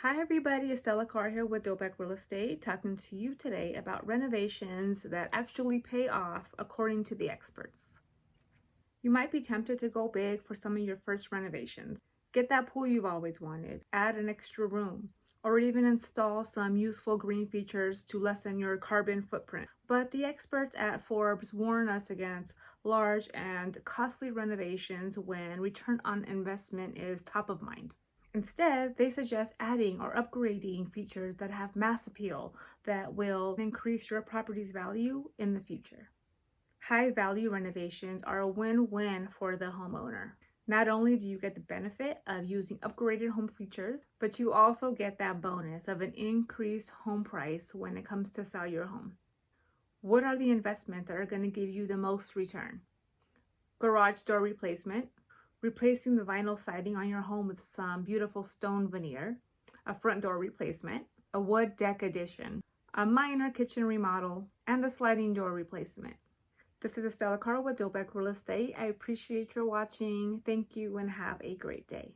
Hi everybody, Estella Carr here with Dobeck Real Estate, talking to you today about renovations that actually pay off according to the experts. You might be tempted to go big for some of your first renovations. Get that pool you've always wanted, add an extra room, or even install some useful green features to lessen your carbon footprint. But the experts at Forbes warn us against large and costly renovations when return on investment is top of mind. Instead, they suggest adding or upgrading features that have mass appeal that will increase your property's value in the future. High value renovations are a win-win for the homeowner. Not only do you get the benefit of using upgraded home features, but you also get that bonus of an increased home price when it comes to sell your home. What are the investments that are going to give you the most return? Garage door replacement, replacing the vinyl siding on your home with some beautiful stone veneer, a front door replacement, a wood deck addition, a minor kitchen remodel, and a sliding door replacement. This is Estella Carr with Dobeck Real Estate. I appreciate your watching. Thank you and have a great day.